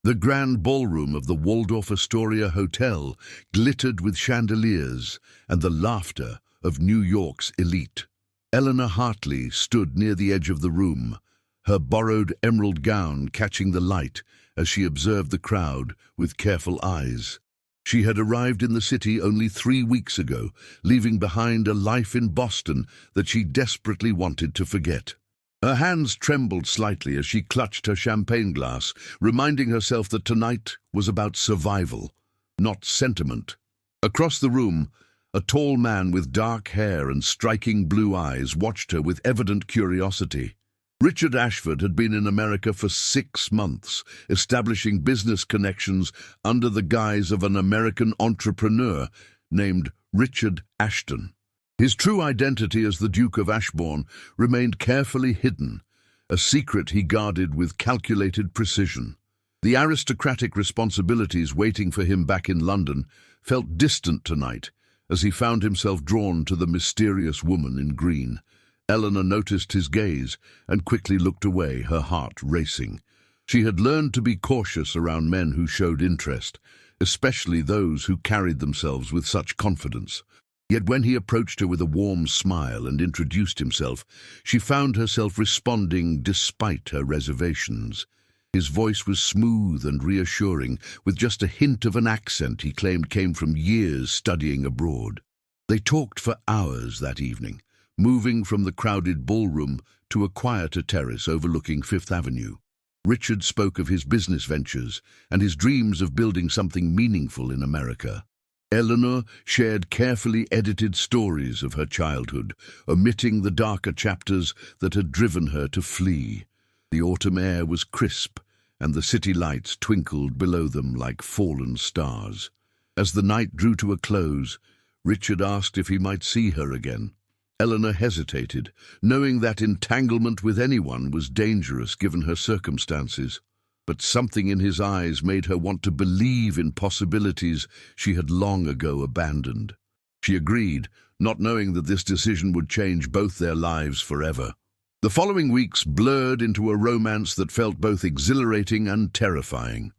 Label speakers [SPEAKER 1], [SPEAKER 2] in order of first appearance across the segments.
[SPEAKER 1] The grand ballroom of the Waldorf Astoria Hotel glittered with chandeliers and the laughter of New York's elite. Eleanor Hartley stood near the edge of the room, her borrowed emerald gown catching the light as she observed the crowd with careful eyes. She had arrived in the city only 3 weeks ago, leaving behind a life in Boston that she desperately wanted to forget. Her hands trembled slightly as she clutched her champagne glass, reminding herself that tonight was about survival, not sentiment. Across the room, a tall man with dark hair and striking blue eyes watched her with evident curiosity. Richard Ashford had been in America for 6 months, establishing business connections under the guise of an American entrepreneur named Richard Ashton. His true identity as the Duke of Ashbourne remained carefully hidden, a secret he guarded with calculated precision. The aristocratic responsibilities waiting for him back in London felt distant tonight as he found himself drawn to the mysterious woman in green. Eleanor noticed his gaze and quickly looked away, her heart racing. She had learned to be cautious around men who showed interest, especially those who carried themselves with such confidence. Yet when he approached her with a warm smile and introduced himself, she found herself responding despite her reservations. His voice was smooth and reassuring, with just a hint of an accent he claimed came from years studying abroad. They talked for hours that evening, moving from the crowded ballroom to a quieter terrace overlooking Fifth Avenue. Richard spoke of his business ventures and his dreams of building something meaningful in America. Eleanor shared carefully edited stories of her childhood, omitting the darker chapters that had driven her to flee. The autumn air was crisp, and the city lights twinkled below them like fallen stars. As the night drew to a close, Richard asked if he might see her again. Eleanor hesitated, knowing that entanglement with anyone was dangerous given her circumstances. But something in his eyes made her want to believe in possibilities she had long ago abandoned. She agreed, not knowing that this decision would change both their lives forever. The following weeks blurred into a romance that felt both exhilarating and terrifying.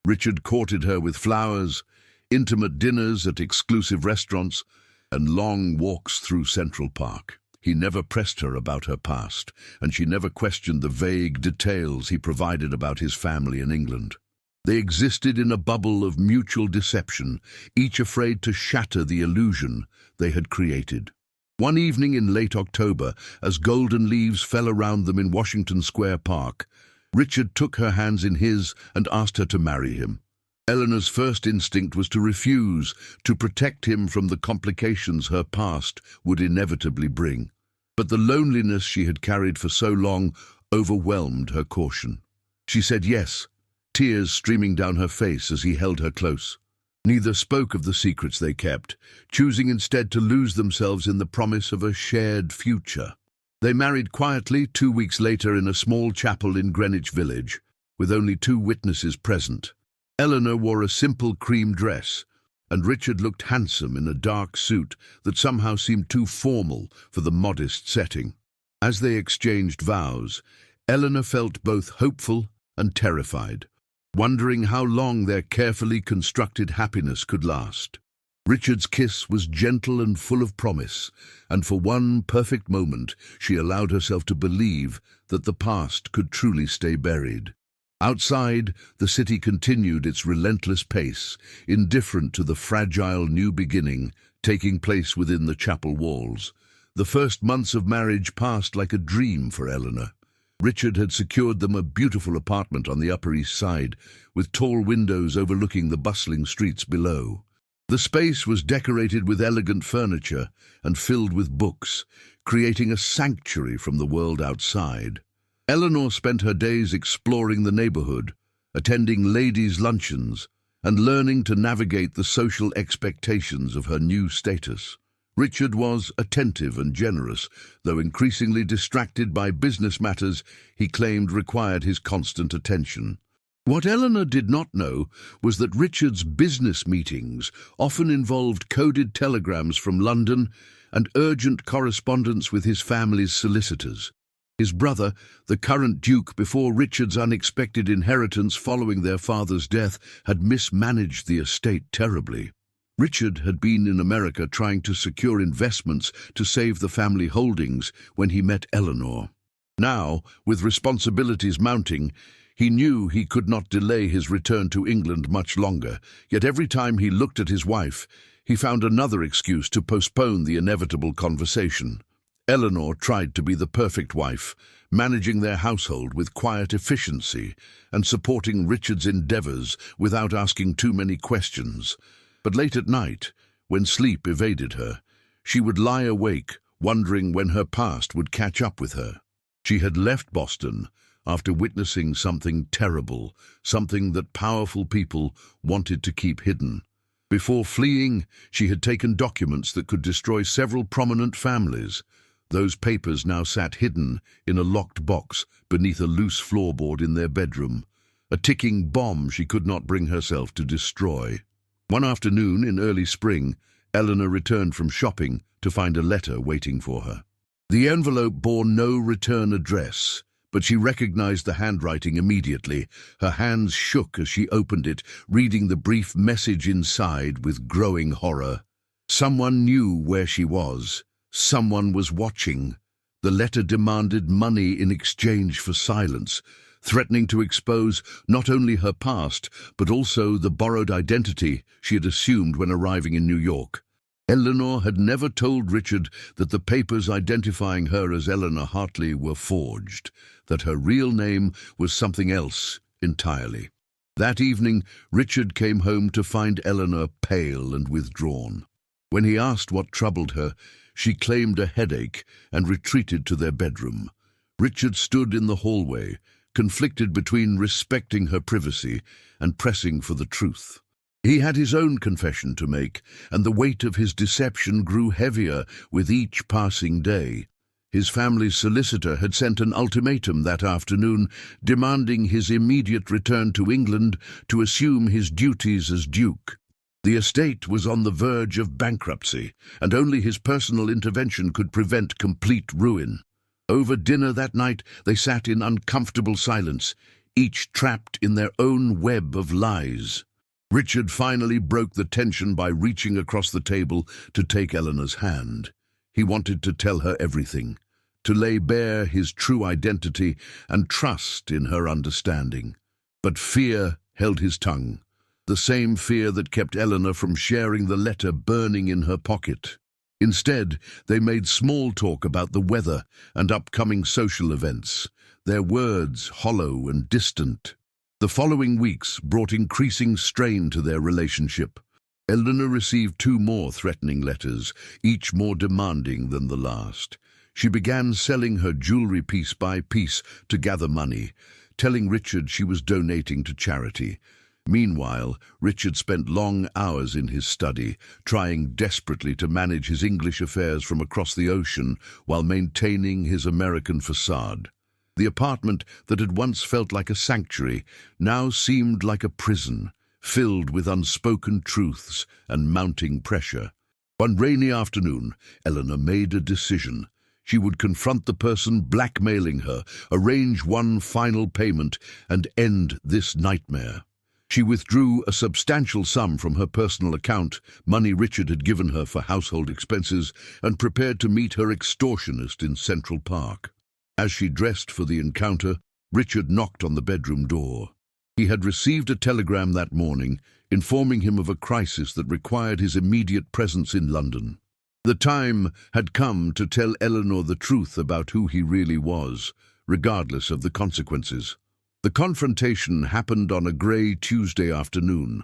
[SPEAKER 1] Richard courted her with flowers, intimate dinners at exclusive restaurants, and long walks through Central Park. He never pressed her about her past, and she never questioned the vague details he provided about his family in England. They existed in a bubble of mutual deception, each afraid to shatter the illusion they had created. One evening in late October, as golden leaves fell around them in Washington Square Park, Richard took her hands in his and asked her to marry him. Eleanor's first instinct was to refuse, to protect him from the complications her past would inevitably bring. But the loneliness she had carried for so long overwhelmed her caution. She said yes, tears streaming down her face as he held her close. Neither spoke of the secrets they kept, choosing instead to lose themselves in the promise of a shared future. They married quietly 2 weeks later in a small chapel in Greenwich Village, with only 2 witnesses present. Eleanor wore a simple cream dress, and Richard looked handsome in a dark suit that somehow seemed too formal for the modest setting. As they exchanged vows, Eleanor felt both hopeful and terrified, wondering how long their carefully constructed happiness could last. Richard's kiss was gentle and full of promise, and for one perfect moment she allowed herself to believe that the past could truly stay buried. Outside, the city continued its relentless pace, indifferent to the fragile new beginning taking place within the chapel walls. The first months of marriage passed like a dream for Eleanor. Richard had secured them a beautiful apartment on the Upper East Side, with tall windows overlooking the bustling streets below. The space was decorated with elegant furniture and filled with books, creating a sanctuary from the world outside. Eleanor spent her days exploring the neighborhood, attending ladies' luncheons, and learning to navigate the social expectations of her new status. Richard was attentive and generous, though increasingly distracted by business matters he claimed required his constant attention. What Eleanor did not know was that Richard's business meetings often involved coded telegrams from London and urgent correspondence with his family's solicitors. His brother, the current duke before Richard's unexpected inheritance following their father's death, had mismanaged the estate terribly. Richard had been in America trying to secure investments to save the family holdings when he met Eleanor. Now, with responsibilities mounting, he knew he could not delay his return to England much longer, yet every time he looked at his wife, he found another excuse to postpone the inevitable conversation. Eleanor tried to be the perfect wife, managing their household with quiet efficiency and supporting Richard's endeavors without asking too many questions. But late at night, when sleep evaded her, she would lie awake, wondering when her past would catch up with her. She had left Boston after witnessing something terrible, something that powerful people wanted to keep hidden. Before fleeing, she had taken documents that could destroy several prominent families. Those papers now sat hidden in a locked box beneath a loose floorboard in their bedroom, a ticking bomb she could not bring herself to destroy. One afternoon in early spring, Eleanor returned from shopping to find a letter waiting for her. The envelope bore no return address, but she recognized the handwriting immediately. Her hands shook as she opened it, reading the brief message inside with growing horror. Someone knew where she was. Someone was watching. The letter demanded money in exchange for silence, threatening to expose not only her past, but also the borrowed identity she had assumed when arriving in New York. Eleanor had never told Richard that the papers identifying her as Eleanor Hartley were forged, that her real name was something else entirely. That evening, Richard came home to find Eleanor pale and withdrawn. When he asked what troubled her, she claimed a headache and retreated to their bedroom. Richard stood in the hallway, conflicted between respecting her privacy and pressing for the truth. He had his own confession to make, and the weight of his deception grew heavier with each passing day. His family's solicitor had sent an ultimatum that afternoon, demanding his immediate return to England to assume his duties as Duke. The estate was on the verge of bankruptcy, and only his personal intervention could prevent complete ruin. Over dinner that night, they sat in uncomfortable silence, each trapped in their own web of lies. Richard finally broke the tension by reaching across the table to take Eleanor's hand. He wanted to tell her everything, to lay bare his true identity and trust in her understanding. But fear held his tongue, the same fear that kept Eleanor from sharing the letter burning in her pocket. Instead, they made small talk about the weather and upcoming social events, their words hollow and distant. The following weeks brought increasing strain to their relationship. Eleanor received 2 more threatening letters, each more demanding than the last. She began selling her jewelry piece by piece to gather money, telling Richard she was donating to charity. Meanwhile, Richard spent long hours in his study, trying desperately to manage his English affairs from across the ocean while maintaining his American facade. The apartment that had once felt like a sanctuary now seemed like a prison, filled with unspoken truths and mounting pressure. One rainy afternoon, Eleanor made a decision. She would confront the person blackmailing her, arrange one final payment, and end this nightmare. She withdrew a substantial sum from her personal account, money Richard had given her for household expenses, and prepared to meet her extortionist in Central Park. As she dressed for the encounter, Richard knocked on the bedroom door. He had received a telegram that morning, informing him of a crisis that required his immediate presence in London. The time had come to tell Eleanor the truth about who he really was, regardless of the consequences. The confrontation happened on a grey Tuesday afternoon.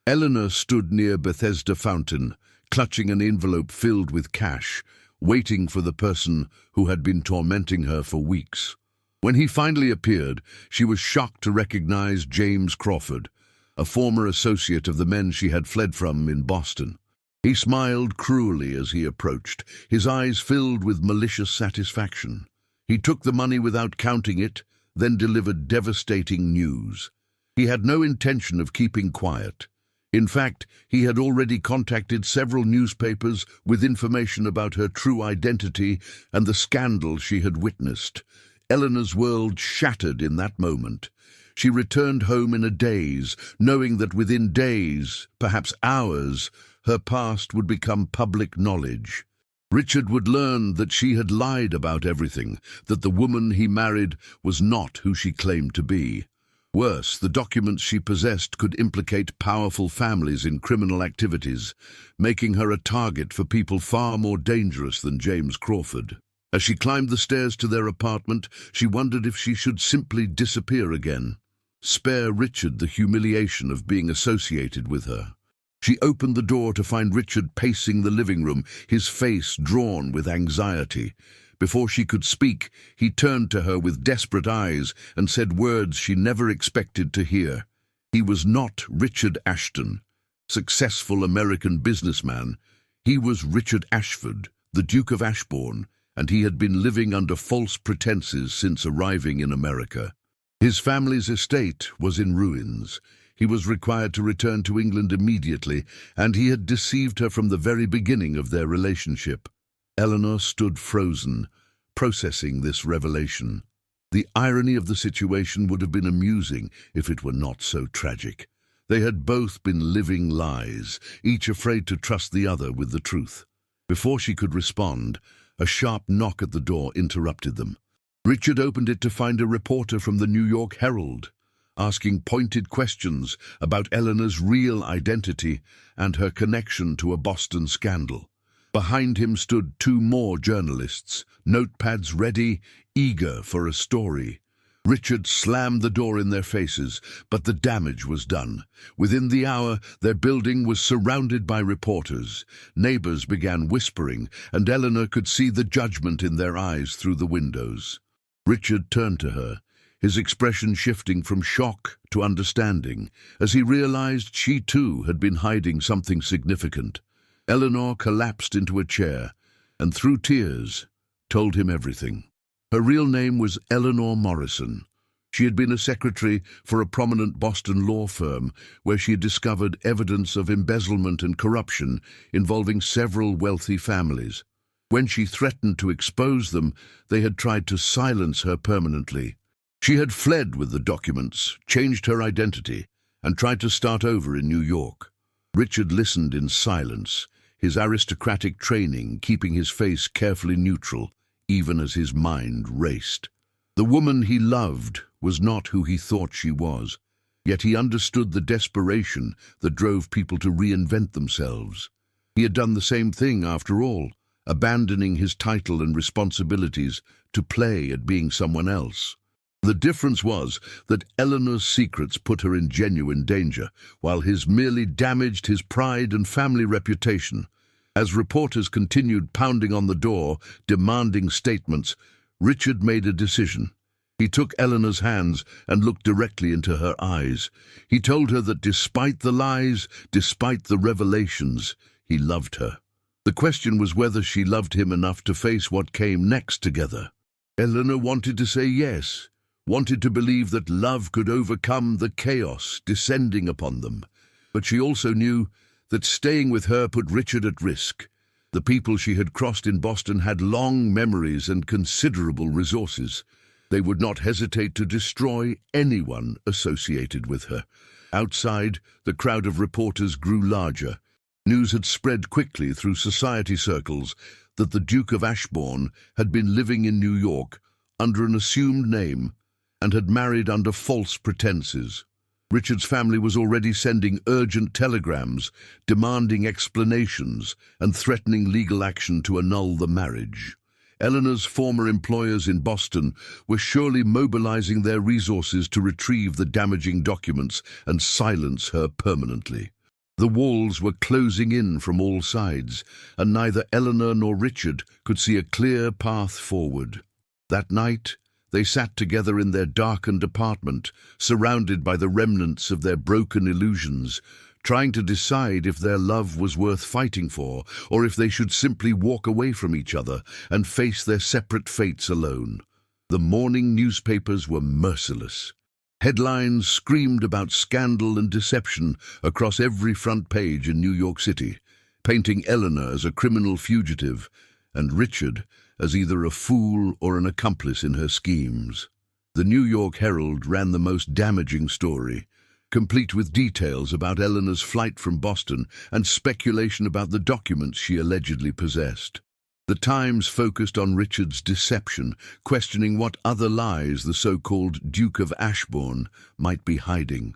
[SPEAKER 1] Eleanor stood near Bethesda Fountain, clutching an envelope filled with cash, waiting for the person who had been tormenting her for weeks. When he finally appeared, she was shocked to recognize James Crawford, a former associate of the men she had fled from in Boston. He smiled cruelly as he approached, his eyes filled with malicious satisfaction. He took the money without counting it, then delivered devastating news. He had no intention of keeping quiet. In fact, he had already contacted several newspapers with information about her true identity and the scandal she had witnessed. Eleanor's world shattered in that moment. She returned home in a daze, knowing that within days, perhaps hours, her past would become public knowledge. Richard would learn that she had lied about everything, that the woman he married was not who she claimed to be. Worse, the documents she possessed could implicate powerful families in criminal activities, making her a target for people far more dangerous than James Crawford. As she climbed the stairs to their apartment, she wondered if she should simply disappear again. Spare Richard the humiliation of being associated with her. She opened the door to find Richard pacing the living room, his face drawn with anxiety. Before she could speak, he turned to her with desperate eyes and said words she never expected to hear. He was not Richard Ashton, successful American businessman. He was Richard Ashford, the Duke of Ashbourne, and he had been living under false pretenses since arriving in America. His family's estate was in ruins. He was required to return to England immediately, and he had deceived her from the very beginning of their relationship. Eleanor stood frozen, processing this revelation. The irony of the situation would have been amusing if it were not so tragic. They had both been living lies, each afraid to trust the other with the truth. Before she could respond, a sharp knock at the door interrupted them. Richard opened it to find a reporter from the New York Herald, asking pointed questions about Eleanor's real identity and her connection to a Boston scandal. Behind him stood two more journalists, notepads ready, eager for a story. Richard slammed the door in their faces, but the damage was done. Within the hour, their building was surrounded by reporters. Neighbors began whispering, and Eleanor could see the judgment in their eyes through the windows. Richard turned to her, his expression shifting from shock to understanding, as he realized she too had been hiding something significant. Eleanor collapsed into a chair, and through tears, told him everything. Her real name was Eleanor Morrison. She had been a secretary for a prominent Boston law firm where she had discovered evidence of embezzlement and corruption involving several wealthy families. When she threatened to expose them, they had tried to silence her permanently. She had fled with the documents, changed her identity, and tried to start over in New York. Richard listened in silence, his aristocratic training keeping his face carefully neutral, even as his mind raced. The woman he loved was not who he thought she was, yet he understood the desperation that drove people to reinvent themselves. He had done the same thing after all, abandoning his title and responsibilities to play at being someone else. The difference was that Eleanor's secrets put her in genuine danger, while his merely damaged his pride and family reputation. As reporters continued pounding on the door, demanding statements, Richard made a decision. He took Eleanor's hands and looked directly into her eyes. He told her that despite the lies, despite the revelations, he loved her. The question was whether she loved him enough to face what came next together. Eleanor wanted to say yes, wanted to believe that love could overcome the chaos descending upon them. But she also knew that staying with her put Richard at risk. The people she had crossed in Boston had long memories and considerable resources. They would not hesitate to destroy anyone associated with her. Outside, the crowd of reporters grew larger. News had spread quickly through society circles that the Duke of Ashbourne had been living in New York under an assumed name and had married under false pretenses. Richard's family was already sending urgent telegrams, demanding explanations and threatening legal action to annul the marriage. Eleanor's former employers in Boston were surely mobilizing their resources to retrieve the damaging documents and silence her permanently. The walls were closing in from all sides, and neither Eleanor nor Richard could see a clear path forward. That night, they sat together in their darkened apartment, surrounded by the remnants of their broken illusions, trying to decide if their love was worth fighting for, or if they should simply walk away from each other and face their separate fates alone. The morning newspapers were merciless. Headlines screamed about scandal and deception across every front page in New York City, painting Eleanor as a criminal fugitive and Richard as either a fool or an accomplice in her schemes. The New York Herald ran the most damaging story, complete with details about Eleanor's flight from Boston and speculation about the documents she allegedly possessed. The Times focused on Richard's deception, questioning what other lies the so-called Duke of Ashbourne might be hiding.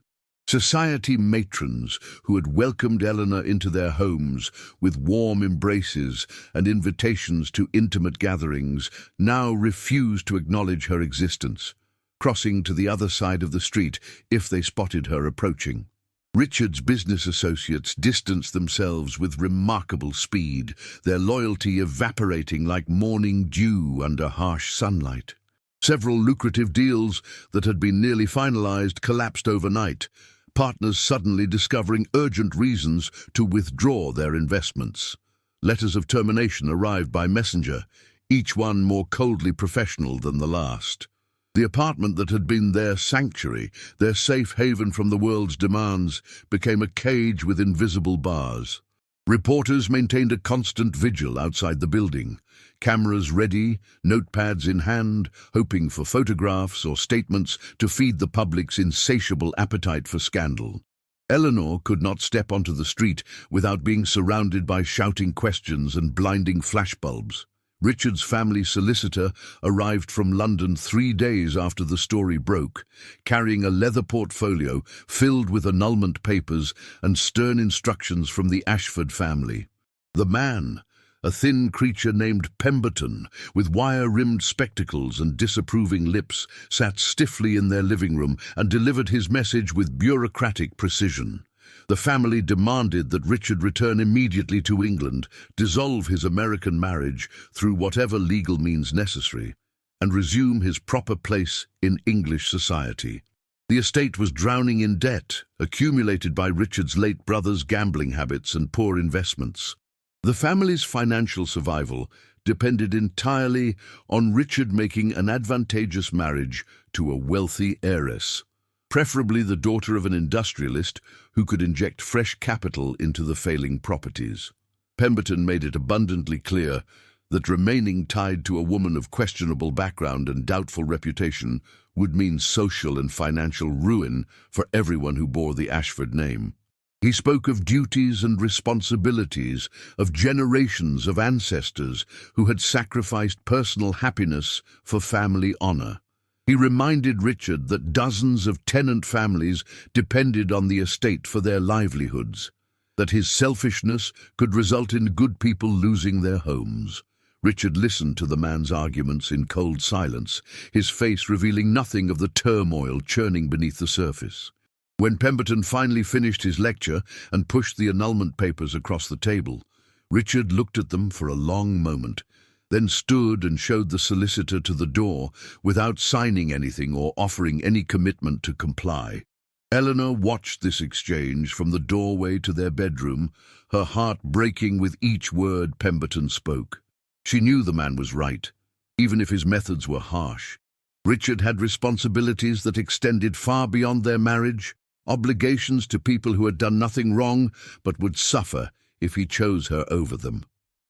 [SPEAKER 1] Society matrons who had welcomed Eleanor into their homes with warm embraces and invitations to intimate gatherings now refused to acknowledge her existence, crossing to the other side of the street if they spotted her approaching. Richard's business associates distanced themselves with remarkable speed, their loyalty evaporating like morning dew under harsh sunlight. Several lucrative deals that had been nearly finalized collapsed overnight, partners suddenly discovering urgent reasons to withdraw their investments. Letters of termination arrived by messenger, each one more coldly professional than the last. The apartment that had been their sanctuary, their safe haven from the world's demands, became a cage with invisible bars. Reporters maintained a constant vigil outside the building, cameras ready, notepads in hand, hoping for photographs or statements to feed the public's insatiable appetite for scandal. Eleanor could not step onto the street without being surrounded by shouting questions and blinding flashbulbs. Richard's family solicitor arrived from London 3 days after the story broke, carrying a leather portfolio filled with annulment papers and stern instructions from the Ashford family. The man, a thin creature named Pemberton, with wire-rimmed spectacles and disapproving lips, sat stiffly in their living room and delivered his message with bureaucratic precision. The family demanded that Richard return immediately to England, dissolve his American marriage through whatever legal means necessary, and resume his proper place in English society. The estate was drowning in debt, accumulated by Richard's late brother's gambling habits and poor investments. The family's financial survival depended entirely on Richard making an advantageous marriage to a wealthy heiress, preferably the daughter of an industrialist who could inject fresh capital into the failing properties. Pemberton made it abundantly clear that remaining tied to a woman of questionable background and doubtful reputation would mean social and financial ruin for everyone who bore the Ashford name. He spoke of duties and responsibilities of generations of ancestors who had sacrificed personal happiness for family honor. He reminded Richard that dozens of tenant families depended on the estate for their livelihoods, that his selfishness could result in good people losing their homes. Richard listened to the man's arguments in cold silence, his face revealing nothing of the turmoil churning beneath the surface. When Pemberton finally finished his lecture and pushed the annulment papers across the table, Richard looked at them for a long moment, then stood and showed the solicitor to the door without signing anything or offering any commitment to comply. Eleanor watched this exchange from the doorway to their bedroom, her heart breaking with each word Pemberton spoke. She knew the man was right, even if his methods were harsh. Richard had responsibilities that extended far beyond their marriage, obligations to people who had done nothing wrong but would suffer if he chose her over them.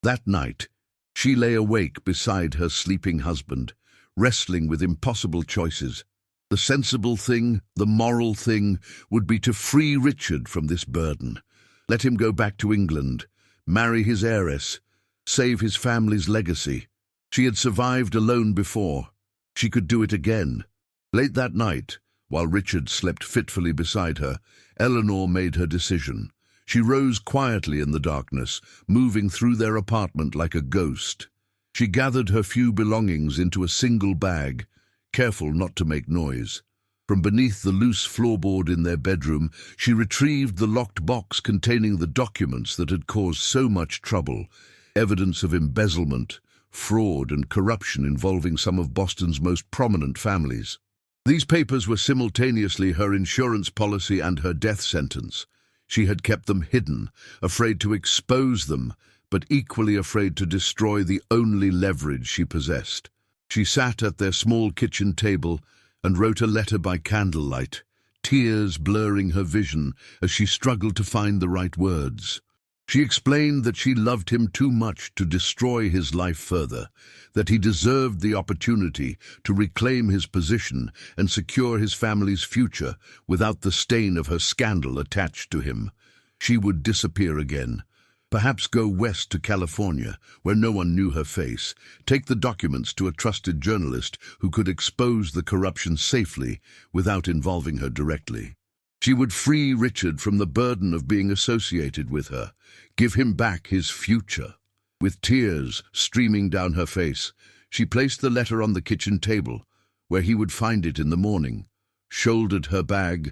[SPEAKER 1] That night, she lay awake beside her sleeping husband, wrestling with impossible choices. The sensible thing, the moral thing, would be to free Richard from this burden. Let him go back to England, marry his heiress, save his family's legacy. She had survived alone before. She could do it again. Late that night, while Richard slept fitfully beside her, Eleanor made her decision. She rose quietly in the darkness, moving through their apartment like a ghost. She gathered her few belongings into a single bag, careful not to make noise. From beneath the loose floorboard in their bedroom, she retrieved the locked box containing the documents that had caused so much trouble, evidence of embezzlement, fraud, and corruption involving some of Boston's most prominent families. These papers were simultaneously her insurance policy and her death sentence. She had kept them hidden, afraid to expose them, but equally afraid to destroy the only leverage she possessed. She sat at their small kitchen table and wrote a letter by candlelight, tears blurring her vision as she struggled to find the right words. She explained that she loved him too much to destroy his life further, that he deserved the opportunity to reclaim his position and secure his family's future without the stain of her scandal attached to him. She would disappear again, perhaps go west to California, where no one knew her face, take the documents to a trusted journalist who could expose the corruption safely without involving her directly. She would free Richard from the burden of being associated with her, give him back his future. With tears streaming down her face, she placed the letter on the kitchen table, where he would find it in the morning, shouldered her bag,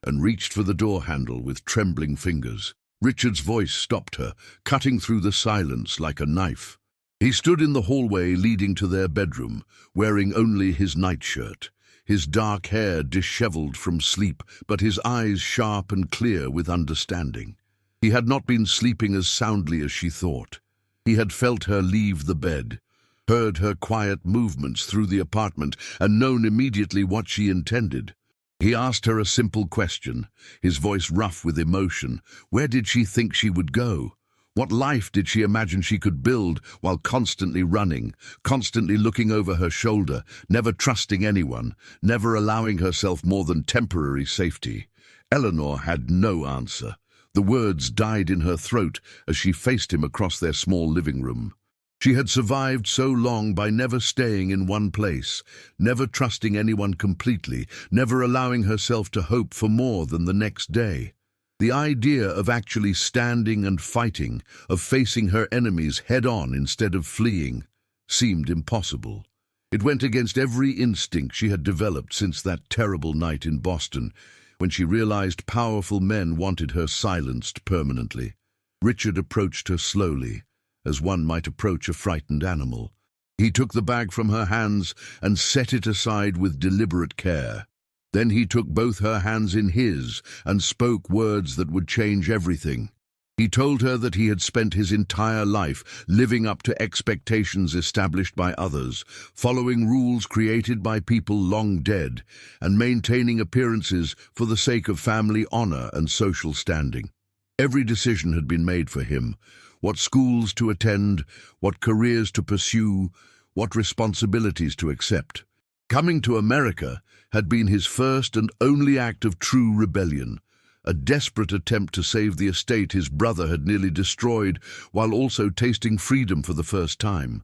[SPEAKER 1] and reached for the door handle with trembling fingers. Richard's voice stopped her, cutting through the silence like a knife. He stood in the hallway leading to their bedroom, wearing only his nightshirt, his dark hair disheveled from sleep, but his eyes sharp and clear with understanding. He had not been sleeping as soundly as she thought. He had felt her leave the bed, heard her quiet movements through the apartment, and known immediately what she intended. He asked her a simple question, his voice rough with emotion. Where did she think she would go? What life did she imagine she could build while constantly running, constantly looking over her shoulder, never trusting anyone, never allowing herself more than temporary safety? Eleanor had no answer. The words died in her throat as she faced him across their small living room. She had survived so long by never staying in one place, never trusting anyone completely, never allowing herself to hope for more than the next day. The idea of actually standing and fighting, of facing her enemies head-on instead of fleeing, seemed impossible. It went against every instinct she had developed since that terrible night in Boston, when she realized powerful men wanted her silenced permanently. Richard approached her slowly, as one might approach a frightened animal. He took the bag from her hands and set it aside with deliberate care. Then he took both her hands in his and spoke words that would change everything. He told her that he had spent his entire life living up to expectations established by others, following rules created by people long dead, and maintaining appearances for the sake of family honor and social standing. Every decision had been made for him: what schools to attend, what careers to pursue, what responsibilities to accept. Coming to America had been his first and only act of true rebellion, a desperate attempt to save the estate his brother had nearly destroyed, while also tasting freedom for the first time.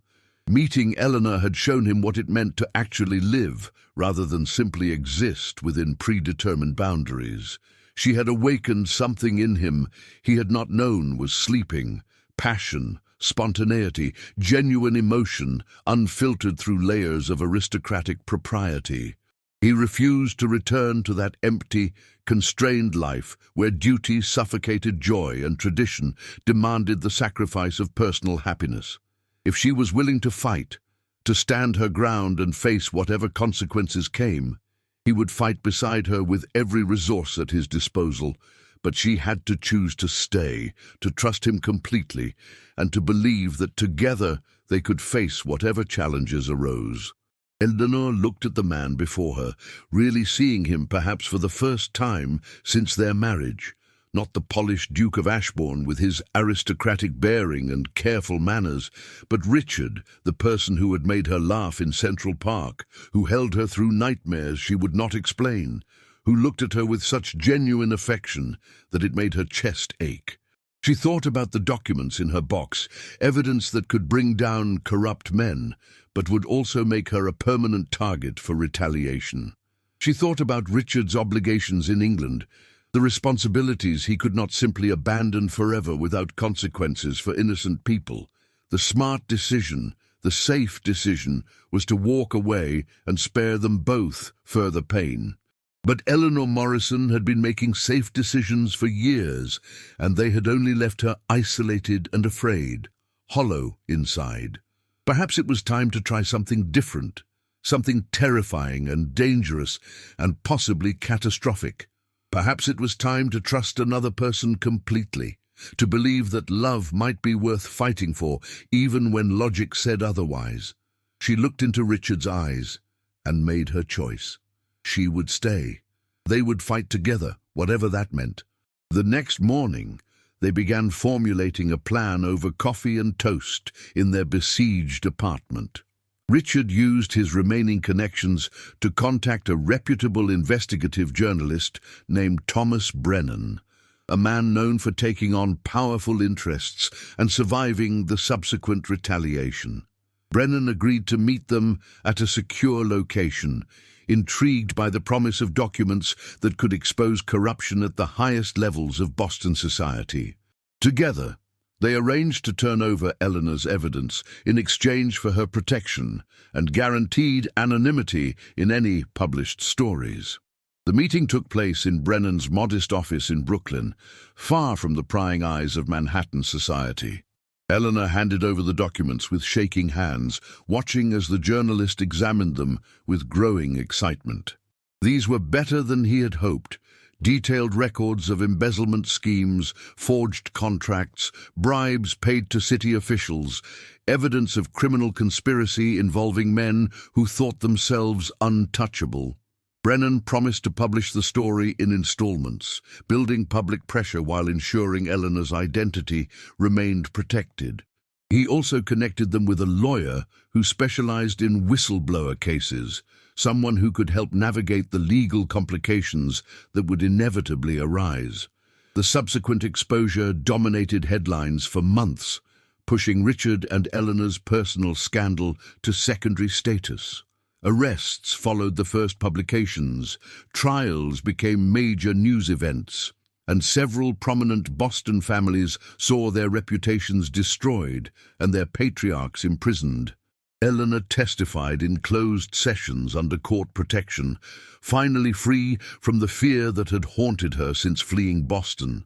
[SPEAKER 1] Meeting Eleanor had shown him what it meant to actually live, rather than simply exist within predetermined boundaries. She had awakened something in him he had not known was sleeping: passion, spontaneity, genuine emotion, unfiltered through layers of aristocratic propriety. He refused to return to that empty, constrained life where duty suffocated joy and tradition demanded the sacrifice of personal happiness. If she was willing to fight, to stand her ground and face whatever consequences came, he would fight beside her with every resource at his disposal. But she had to choose to stay, to trust him completely, and to believe that together they could face whatever challenges arose. Eleanor looked at the man before her, really seeing him perhaps for the first time since their marriage. Not the polished Duke of Ashbourne with his aristocratic bearing and careful manners, but Richard, the person who had made her laugh in Central Park, who held her through nightmares she would not explain, who looked at her with such genuine affection that it made her chest ache. She thought about the documents in her box, evidence that could bring down corrupt men, but would also make her a permanent target for retaliation. She thought about Richard's obligations in England, the responsibilities he could not simply abandon forever without consequences for innocent people. The smart decision, the safe decision, was to walk away and spare them both further pain. But Eleanor Morrison had been making safe decisions for years, and they had only left her isolated and afraid, hollow inside. Perhaps it was time to try something different, something terrifying and dangerous and possibly catastrophic. Perhaps it was time to trust another person completely, to believe that love might be worth fighting for, even when logic said otherwise. She looked into Richard's eyes and made her choice. She would stay. They would fight together, whatever that meant. The next morning, they began formulating a plan over coffee and toast in their besieged apartment. Richard used his remaining connections to contact a reputable investigative journalist named Thomas Brennan, a man known for taking on powerful interests and surviving the subsequent retaliation. Brennan agreed to meet them at a secure location, intrigued by the promise of documents that could expose corruption at the highest levels of Boston society. Together, they arranged to turn over Eleanor's evidence in exchange for her protection and guaranteed anonymity in any published stories. The meeting took place in Brennan's modest office in Brooklyn, far from the prying eyes of Manhattan society. Eleanor handed over the documents with shaking hands, watching as the journalist examined them with growing excitement. These were better than he had hoped. Detailed records of embezzlement schemes, forged contracts, bribes paid to city officials, evidence of criminal conspiracy involving men who thought themselves untouchable. Brennan promised to publish the story in installments, building public pressure while ensuring Eleanor's identity remained protected. He also connected them with a lawyer who specialized in whistleblower cases, someone who could help navigate the legal complications that would inevitably arise. The subsequent exposure dominated headlines for months, pushing Richard and Eleanor's personal scandal to secondary status. Arrests followed the first publications, trials became major news events, and several prominent Boston families saw their reputations destroyed and their patriarchs imprisoned. Eleanor testified in closed sessions under court protection, finally free from the fear that had haunted her since fleeing Boston.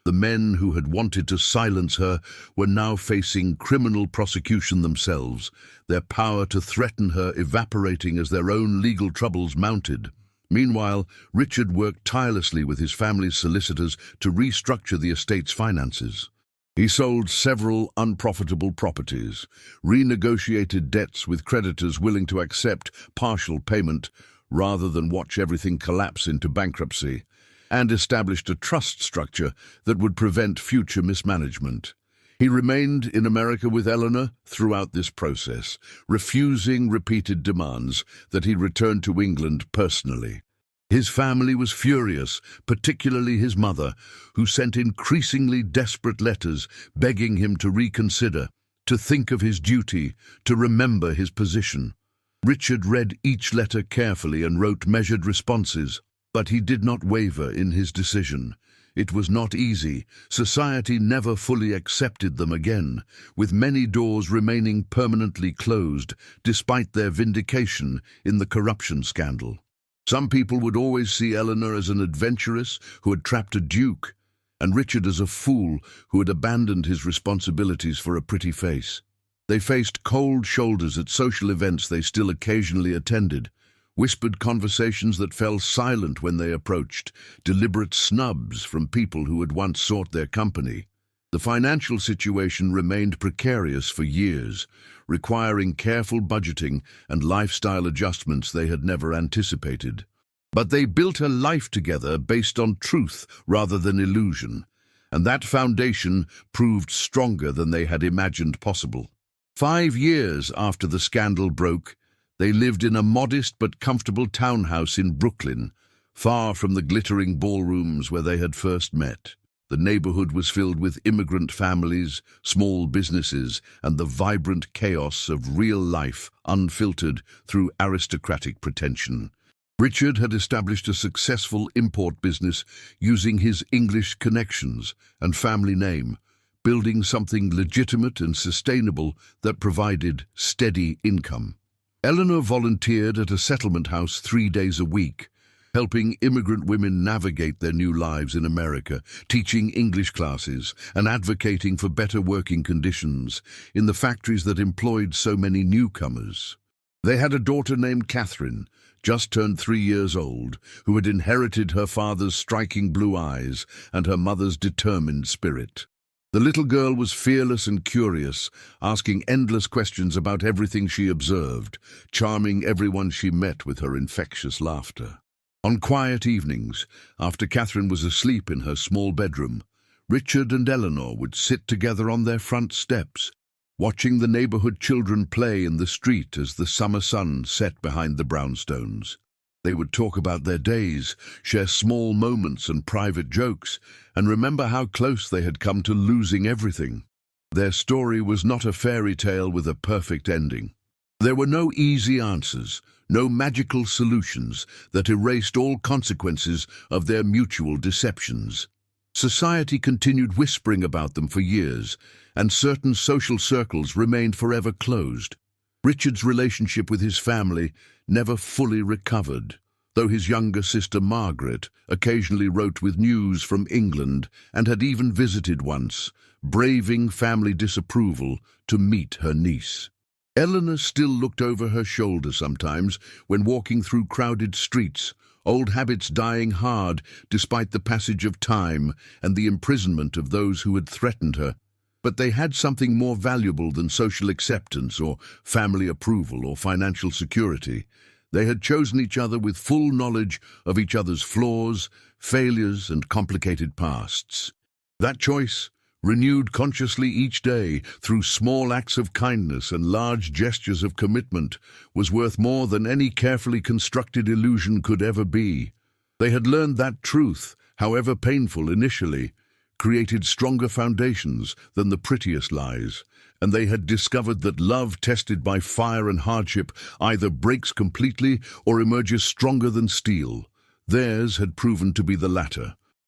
[SPEAKER 1] The men who had wanted to silence her were now facing criminal prosecution themselves, their power to threaten her evaporating as their own legal troubles mounted. Meanwhile, Richard worked tirelessly with his family's solicitors to restructure the estate's finances. He sold several unprofitable properties, renegotiated debts with creditors willing to accept partial payment rather than watch everything collapse into bankruptcy, and established a trust structure that would prevent future mismanagement. He remained in America with Eleanor throughout this process, refusing repeated demands that he return to England personally. His family was furious, particularly his mother, who sent increasingly desperate letters begging him to reconsider, to think of his duty, to remember his position. Richard read each letter carefully and wrote measured responses, but he did not waver in his decision. It was not easy. Society never fully accepted them again, with many doors remaining permanently closed, despite their vindication in the corruption scandal. Some people would always see Eleanor as an adventuress who had trapped a duke, and Richard as a fool who had abandoned his responsibilities for a pretty face. They faced cold shoulders at social events they still occasionally attended, whispered conversations that fell silent when they approached, deliberate snubs from people who had once sought their company. The financial situation remained precarious for years, requiring careful budgeting and lifestyle adjustments they had never anticipated. But they built a life together based on truth rather than illusion, and that foundation proved stronger than they had imagined possible. 5 years after the scandal broke, they lived in a modest but comfortable townhouse in Brooklyn, far from the glittering ballrooms where they had first met. The neighborhood was filled with immigrant families, small businesses, and the vibrant chaos of real life unfiltered through aristocratic pretension. Richard had established a successful import business using his English connections and family name, building something legitimate and sustainable that provided steady income. Eleanor volunteered at a settlement house 3 days a week, helping immigrant women navigate their new lives in America, teaching English classes, and advocating for better working conditions in the factories that employed so many newcomers. They had a daughter named Catherine, just turned 3 years old, who had inherited her father's striking blue eyes and her mother's determined spirit. The little girl was fearless and curious, asking endless questions about everything she observed, charming everyone she met with her infectious laughter. On quiet evenings, after Catherine was asleep in her small bedroom, Richard and Eleanor would sit together on their front steps, watching the neighborhood children play in the street as the summer sun set behind the brownstones. They would talk about their days, share small moments and private jokes, and remember how close they had come to losing everything. Their story was not a fairy tale with a perfect ending. There were no easy answers, no magical solutions that erased all consequences of their mutual deceptions. Society continued whispering about them for years, and certain social circles remained forever closed. Richard's relationship with his family never fully recovered, though his younger sister Margaret occasionally wrote with news from England and had even visited once, braving family disapproval to meet her niece. Eleanor still looked over her shoulder sometimes when walking through crowded streets, old habits dying hard despite the passage of time and the imprisonment of those who had threatened her. But they had something more valuable than social acceptance or family approval or financial security. They had chosen each other with full knowledge of each other's flaws, failures, and complicated pasts. That choice, renewed consciously each day through small acts of kindness and large gestures of commitment, was worth more than any carefully constructed illusion could ever be. They had learned that truth, however painful initially, created stronger foundations than the prettiest lies, and they had discovered that love tested by fire and hardship either breaks completely or emerges stronger than steel. Theirs had proven to be the latter.